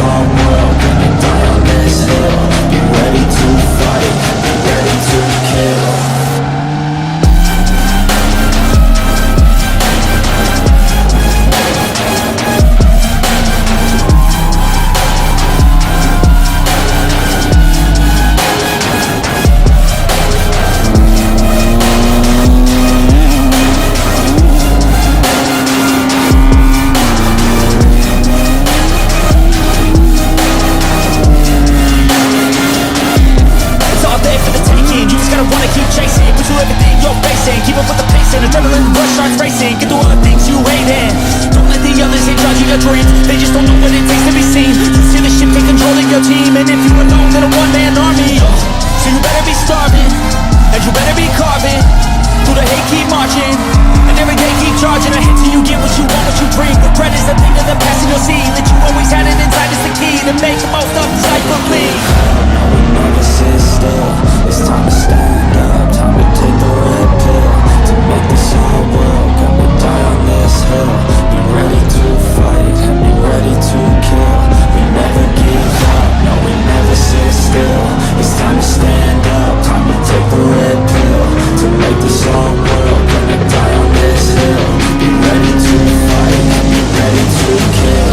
whole world, gonna die on this hill. Be ready to fight, be ready to kill. Keep up with the pace and adrenaline rush starts racing. Get through all the things you hate and don't let the others in charge of your dreams. They just don't know what it takes to be seen. You see the ship take control of your team, and if you're alone, then a one-man army. So you better be starving, and you better be carving. Through the hate, keep marching, and every day keep charging. Ahead till you get what you want, what you dream. Regret is a thing of the past, and you'll see that you always had it inside. Is the key to make the most of this life for me. No, we never sit still. It's time to stand up, time to take the red pill. To make this whole world, gonna die on this hill. Be ready to fight, be ready to kill. We never give up, no, we never sit still. It's time to stand up, time to take the red pill. To make this whole world, gonna die on this hill. Be ready to fight, be ready to kill.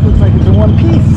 Looks like it's in one piece.